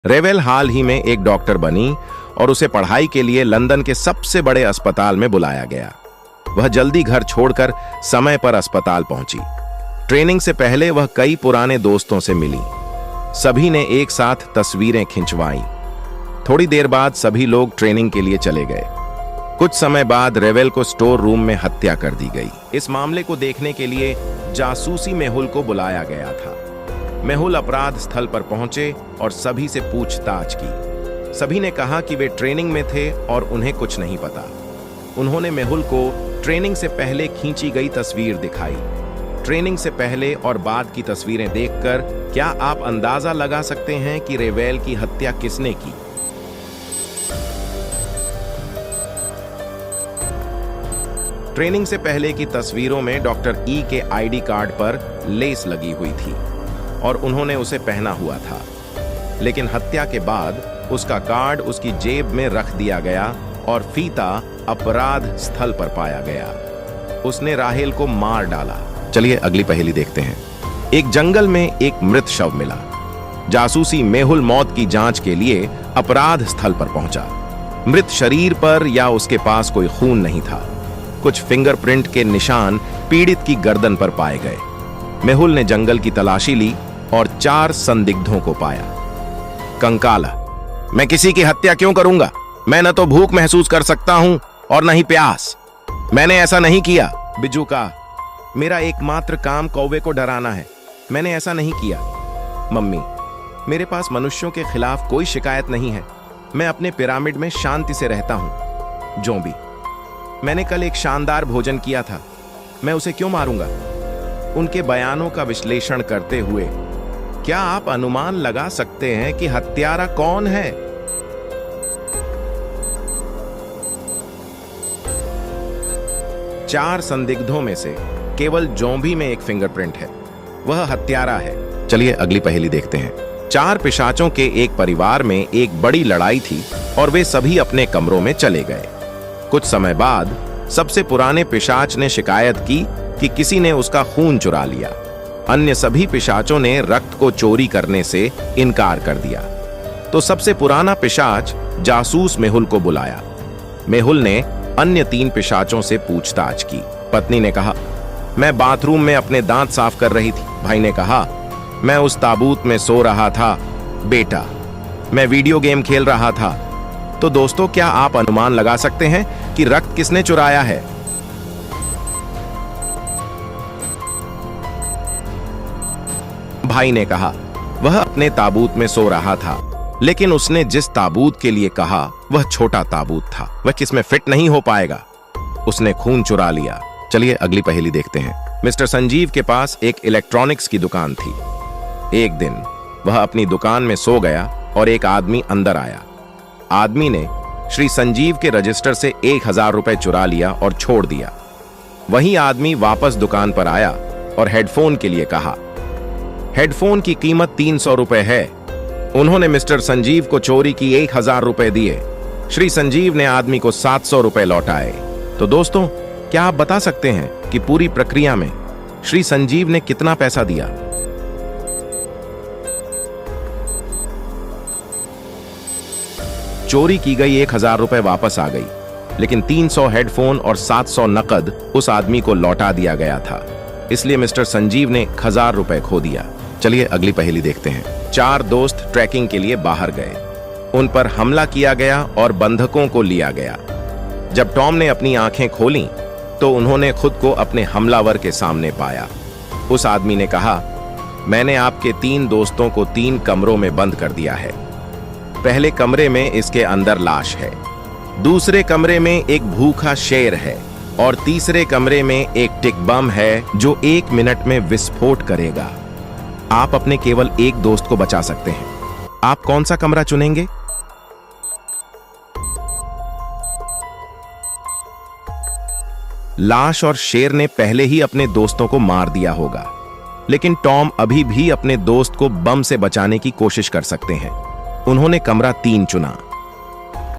रेवेल हाल ही में एक डॉक्टर बनी और उसे पढ़ाई के लिए लंदन के सबसे बड़े अस्पताल में बुलाया गया। वह जल्दी घर छोड़कर समय पर अस्पताल पहुंची। ट्रेनिंग से पहले वह कई पुराने दोस्तों से मिली। सभी ने एक साथ तस्वीरें खिंचवाईं। थोड़ी देर बाद सभी लोग ट्रेनिंग के लिए चले गए। कुछ समय बाद रेवेल को स्टोर रूम में हत्या कर दी गई। इस मामले को देखने के लिए जासूसी मेहुल को बुलाया गया था। मेहुल अपराध स्थल पर पहुंचे और सभी से पूछताछ की। सभी ने कहा कि वे ट्रेनिंग में थे और उन्हें कुछ नहीं पता। उन्होंने मेहुल को ट्रेनिंग से पहले खींची गई तस्वीर दिखाई। ट्रेनिंग से पहले और बाद की तस्वीरें देखकर क्या आप अंदाजा लगा सकते हैं कि रेवेल की हत्या किसने की? ट्रेनिंग से पहले की तस्वीरों में डॉक्टर ई के आईडी कार्ड पर लेस लगी हुई थी और उन्होंने उसे पहना हुआ था। लेकिन हत्या के बाद उसका कार्ड उसकी जेब में रख दिया गया और फीता अपराध स्थल पर पाया गया। उसने राहेल को मार डाला। चलिए अगली पहेली देखते हैं। एक जंगल में एक मृत शव मिला। जासूसी मेहुल मौत की जांच के लिए अपराध स्थल पर पहुंचा। मृत शरीर पर या उसके पास कोई खून नहीं था। कुछ फिंगरप्रिंट के निशान पीड़ित की गर्दन पर पाए गए। मेहुल ने जंगल की तलाशी ली और 4 संदिग्धों को पाया। कंकाला, मैं किसी की हत्या क्यों करूंगा? मैं न तो भूख महसूस कर सकता हूं और न ही प्यास। मैंने ऐसा नहीं किया। बिज्जू का, मेरा एकमात्र काम कौवे को डराना है। मैंने ऐसा नहीं किया। मम्मी, मेरे पास मनुष्यों के खिलाफ कोई शिकायत नहीं है। मैं अपने पिरामिड में शांति से रहता हूं। जोंबी, मैंने कल एक शानदार भोजन किया था। मैं उसे क्यों मारूंगा? उनके बयानों का विश्लेषण करते हुए क्या आप अनुमान लगा सकते हैं कि हत्यारा कौन है? चार संदिग्धों में से केवल जोंबी में एक फिंगरप्रिंट है। वह हत्यारा है। चलिए अगली पहेली देखते हैं। 4 पिशाचों के एक परिवार में एक बड़ी लड़ाई थी और वे सभी अपने कमरों में चले गए। कुछ समय बाद सबसे पुराने पिशाच ने शिकायत की कि किसी ने उसका खून चुरा लिया। अन्य सभी पिशाचों ने रक्त को चोरी करने से इनकार कर दिया। तो सबसे पुराना पिशाच जासूस मेहुल को बुलाया। मेहुल ने अन्य 3 पिशाचों से पूछताछ की। पत्नी ने कहा, मैं बाथरूम में अपने दांत साफ कर रही थी। भाई ने कहा, मैं उस ताबूत में सो रहा था। बेटा, मैं वीडियो गेम खेल रहा था। तो दोस्तों, क्या आप अनुमान लगा सकते हैं कि रक्त किसने चुराया है? भाई ने कहा, वह अपने ताबूत में सो रहा था, लेकिन उसने जिस ताबूत के लिए कहा वह छोटा ताबूत था। वह किसमें फिट नहीं हो पाएगा। उसने खून चुरा लिया। चलिए अगली पहेली देखते हैं। मिस्टर संजीव के पास एक इलेक्ट्रॉनिक्स की दुकान थी। एक दिन वह अपनी दुकान में सो गया और एक आदमी अंदर आया। आदमी ने श्री संजीव के रजिस्टर से 1000 रुपए चुरा लिया और छोड़ दिया। वही आदमी वापस दुकान पर आया और हेडफोन के लिए कहा। हेडफोन की कीमत 300 रुपए है। उन्होंने मिस्टर संजीव को चोरी की 1000 रुपए दिए। श्री संजीव ने आदमी को 700 रुपए लौटाए। तो दोस्तों, क्या आप बता सकते हैं कि पूरी प्रक्रिया में श्री संजीव ने कितना पैसा दिया? चोरी की गई 1000 रुपए वापस आ गई, लेकिन 300 हेडफोन और 700 नकद उस आदमी को लौटा दिया गया था। इसलिए मिस्टर संजीव ने 1000 रुपए खो दिया। चलिए अगली पहेली देखते हैं। 4 दोस्त ट्रैकिंग के लिए बाहर गए। उन पर हमला किया गया और बंधकों को लिया गया। जब टॉम ने अपनी आंखें खोलीं, तो उन्होंने खुद को अपने हमलावर के सामने पाया। उस आदमी ने कहा, मैंने आपके 3 दोस्तों को 3 कमरों में बंद कर दिया है। पहले कमरे में इसके अंदर लाश है, दूसरे कमरे में एक भूखा शेर है और तीसरे कमरे में एक टिक बम है जो 1 मिनट में विस्फोट करेगा। आप अपने केवल एक दोस्त को बचा सकते हैं। आप कौन सा कमरा चुनेंगे? लाश और शेर ने पहले ही अपने दोस्तों को मार दिया होगा, लेकिन टॉम अभी भी अपने दोस्त को बम से बचाने की कोशिश कर सकते हैं। उन्होंने कमरा 3 चुना।